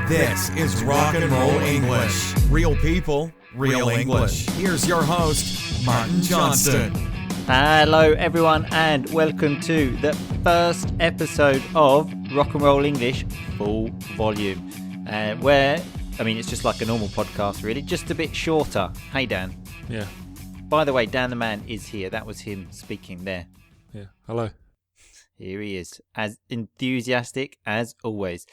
This is Rock and Roll English. Real people, real English. Here's your host, Martin Johnston. Hello everyone and welcome to the first episode of Rock and Roll English Full Volume. It's just like a normal podcast really, just a bit shorter. Hey Dan. Yeah. By the way, Dan the man is here. That was him speaking there. Yeah. Hello. Here he is, as enthusiastic as always.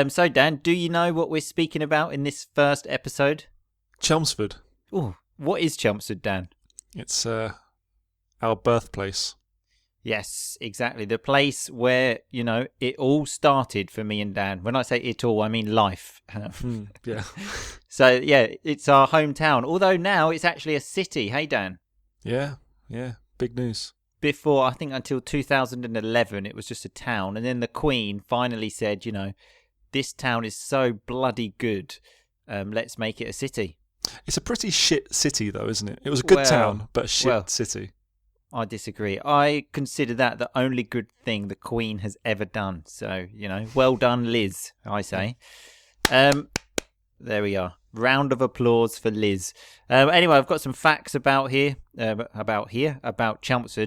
So Dan, do you know what we're speaking about in this first episode? Chelmsford. Oh, what is Chelmsford, Dan? It's our birthplace. Yes, exactly. The place where, it all started for me and Dan. When I say it all, I mean life. Yeah. So, yeah, it's our hometown. Although now it's actually a city. Hey, Dan. Yeah. Big news. Before, I think until 2011, it was just a town. And then the Queen finally said, this town is so bloody good. Let's make it a city. It's a pretty shit city, though, isn't it? It was a good town, but a shit city. I disagree. I consider that the only good thing the Queen has ever done. So, well done, Liz, I say. There we are. Round of applause for Liz. Anyway, I've got some facts about Chelmsford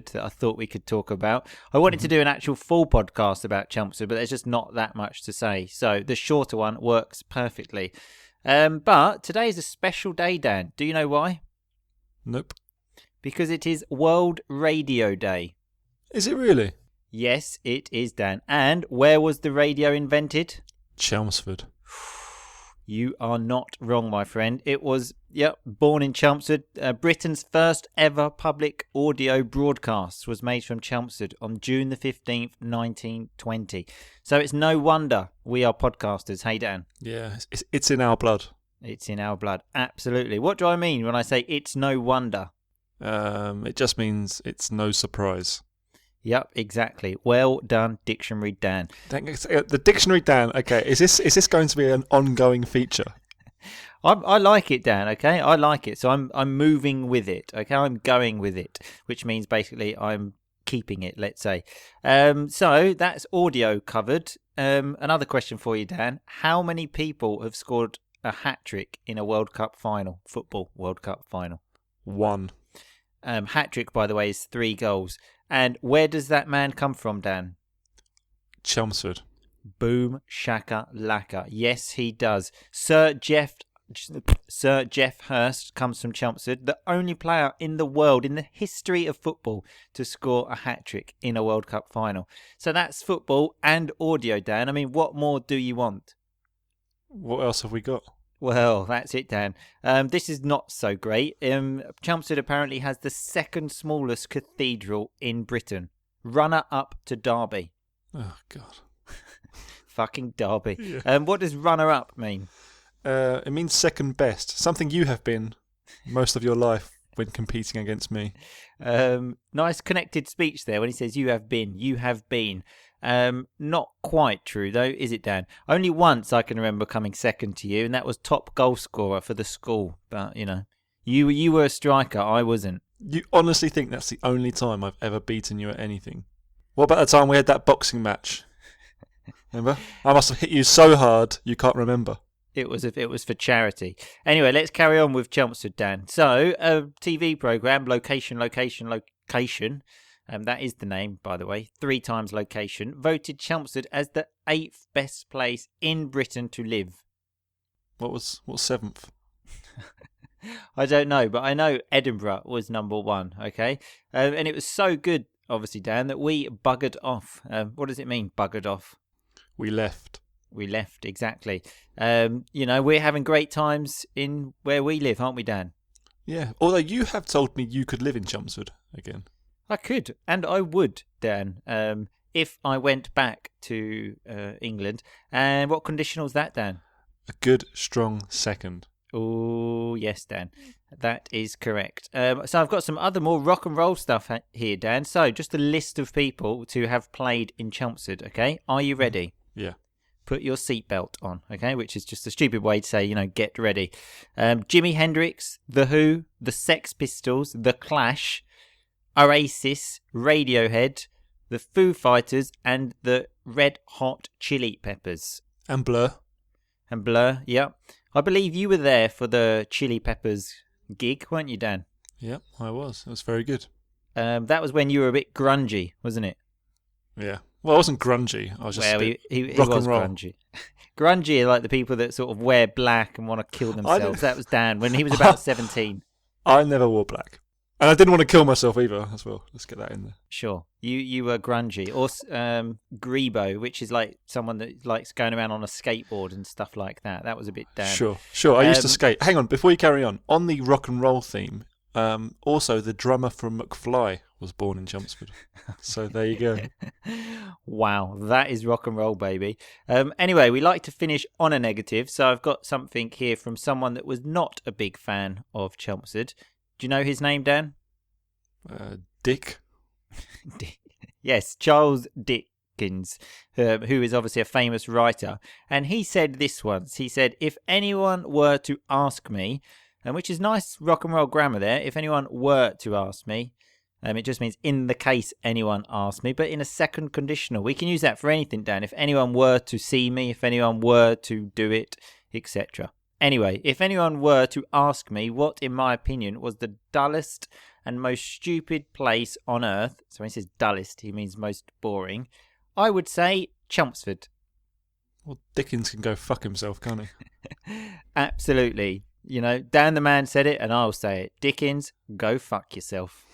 that I thought we could talk about. I wanted to do an actual full podcast about Chelmsford, but there's just not that much to say. So the shorter one works perfectly. But today is a special day, Dan. Do you know why? Nope. Because it is World Radio Day. Is it really? Yes, it is, Dan. And where was the radio invented? Chelmsford. You are not wrong, my friend. It was, born in Chelmsford. Britain's first ever public audio broadcast was made from Chelmsford on June the 15th, 1920. So it's no wonder we are podcasters. Hey, Dan. Yeah, it's in our blood. It's in our blood. Absolutely. What do I mean when I say it's no wonder? It just means it's no surprise. Yep, exactly. Well done, Dictionary Dan. The Dictionary Dan. Okay, is this going to be an ongoing feature? I like it, Dan. Okay, I like it. So I'm moving with it. Okay, I'm going with it, which means basically I'm keeping it. Let's say. So that's audio covered. Another question for you, Dan. How many people have scored a hat trick in a World Cup final? Football World Cup final. 1. Hat trick, by the way, is 3 goals. And where does that man come from, Dan? Chelmsford. Boom, shaka, laka. Yes, he does. Sir Geoff Hurst comes from Chelmsford, the only player in the world, in the history of football, to score a hat-trick in a World Cup final. So that's football and audio, Dan. I mean, what more do you want? What else have we got? Well, that's it, Dan. This is not so great. Chelmsford apparently has the second smallest cathedral in Britain. Runner up to Derby. Oh, God. Fucking Derby. Yeah. What does runner up mean? It means second best. Something you have been most of your life when competing against me. Nice connected speech there when he says you have been. You have been. Not quite true though, is it, Dan? Only once I can remember coming second to you, and that was top goal scorer for the school. But you were a striker, I wasn't. You honestly think that's the only time I've ever beaten you at anything? What about the time we had that boxing match? Remember? I must have hit you so hard you can't remember. It was for charity. Anyway, let's carry on with Chelmsford, Dan. So, a TV programme, Location. That is the name, by the way. 3 times Location. Voted Chelmsford as the 8th best place in Britain to live. What's 7th? I don't know, but I know Edinburgh was number 1, okay? And it was so good, obviously, Dan, that we buggered off. What does it mean, buggered off? We left. We left, exactly. We're having great times in where we live, aren't we, Dan? Yeah, although you have told me you could live in Chelmsford again. I could, and I would, Dan, if I went back to England. And what condition was that, Dan? A good, strong second. Oh, yes, Dan. That is correct. So I've got some other more rock and roll stuff here, Dan. So just a list of people to have played in Chelmsford, okay? Are you ready? Yeah. Put your seatbelt on, okay? Which is just a stupid way to say, get ready. Jimi Hendrix, The Who, The Sex Pistols, The Clash, Oasis, Radiohead, The Foo Fighters, and the Red Hot Chili Peppers. And Blur. And Blur, yep. I believe you were there for the Chili Peppers gig, weren't you, Dan? Yep, I was. It was very good. That was when you were a bit grungy, wasn't it? Yeah. Well, I wasn't grungy. I was just he rock was and roll. grungy. Grungy are like the people that sort of wear black and want to kill themselves. That was Dan when he was about 17. I never wore black. And I didn't want to kill myself either as well. Let's get that in there. Sure. You were grungy. Or Grebo, which is like someone that likes going around on a skateboard and stuff like that. That was a bit Dan. Sure. I used to skate. Hang on, before you carry on the rock and roll theme, also the drummer from McFly was born in Chelmsford. So there you go. Wow, that is rock and roll, baby. Anyway, we like to finish on a negative. So I've got something here from someone that was not a big fan of Chelmsford. Do you know his name, Dan? Dick. Yes, Charles Dickens, who is obviously a famous writer. And he said this once. He said, if anyone were to ask me, and which is nice rock and roll grammar there, if anyone were to ask me, it just means in the case anyone asked me, but in a second conditional. We can use that for anything, Dan. If anyone were to see me, if anyone were to do it, etc. Anyway, if anyone were to ask me what, in my opinion, was the dullest and most stupid place on earth, so when he says dullest, he means most boring, I would say Chelmsford. Well, Dickens can go fuck himself, can't he? Absolutely. You know, Dan the man said it, and I'll say it. Dickens, go fuck yourself.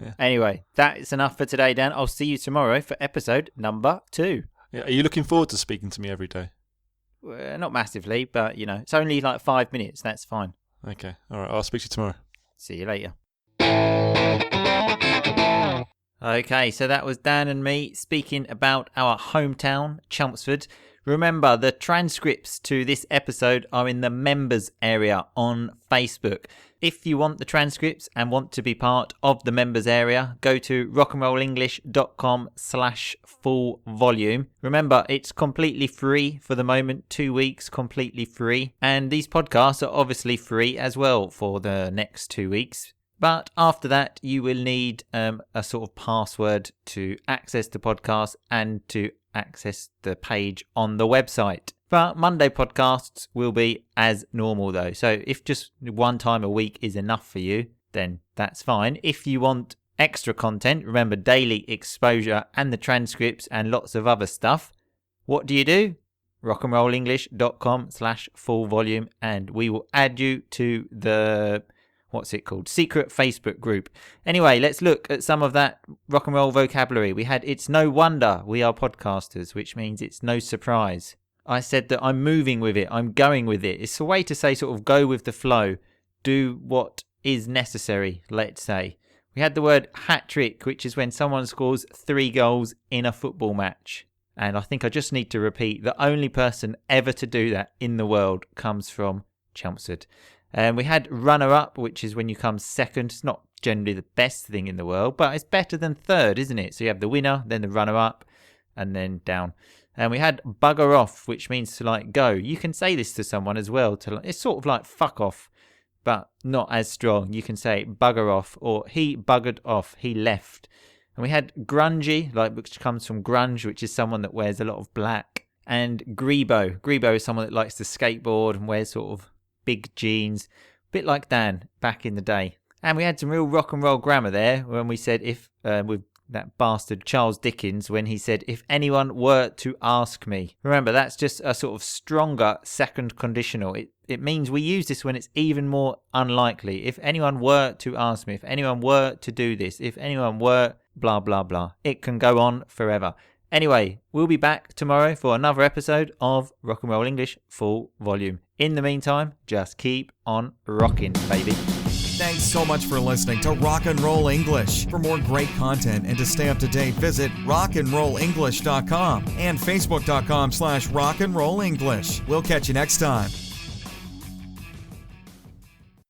Yeah. Anyway, that is enough for today, Dan. I'll see you tomorrow for episode number 2. Yeah, are you looking forward to speaking to me every day? Not massively, but, you know, it's only like 5 minutes. That's fine. Okay. All right. I'll speak to you tomorrow. See you later. Okay, so that was Dan and me speaking about our hometown, Chelmsford. Remember, the transcripts to this episode are in the members area on Facebook. If you want the transcripts and want to be part of the members area, go to rockandrollenglish.com/full volume. Remember, it's completely free for the moment, 2 weeks completely free. And these podcasts are obviously free as well for the next 2 weeks. But after that, you will need a sort of password to access the podcast and to access the page on the website. But Monday podcasts will be as normal though. So if just one time a week is enough for you, then that's fine. If you want extra content, remember daily exposure and the transcripts and lots of other stuff, what do? rockandrollenglish.com/full volume, and we will add you to the secret Facebook group. Anyway, let's look at some of that rock and roll vocabulary. We had it's no wonder we are podcasters, which means it's no surprise. I said that I'm moving with it, I'm going with it. It's a way to say sort of go with the flow, do what is necessary, let's say. We had the word hat trick, which is when someone scores 3 goals in a football match. And I think I just need to repeat, the only person ever to do that in the world comes from Chelmsford. And we had runner-up, which is when you come second. It's not generally the best thing in the world, but it's better than third, isn't it? So you have the winner, then the runner-up, and then down. And we had bugger off, which means to like go. You can say this to someone as well. It's sort of like fuck off, but not as strong. You can say bugger off, or he buggered off, he left. And we had grungy, which comes from grunge, which is someone that wears a lot of black. And grebo. Grebo is someone that likes to skateboard and wears sort of big jeans, a bit like Dan back in the day. And we had some real rock and roll grammar there when we said with that bastard Charles Dickens, when he said, if anyone were to ask me. Remember, that's just a sort of stronger second conditional. It means we use this when it's even more unlikely. If anyone were to ask me, if anyone were to do this, if anyone were blah, blah, blah. It can go on forever. Anyway, we'll be back tomorrow for another episode of Rock and Roll English Full Volume. In the meantime, just keep on rocking, baby. Thanks so much for listening to Rock and Roll English. For more great content and to stay up to date, visit rockandrollenglish.com and facebook.com/rockandrollenglish. We'll catch you next time.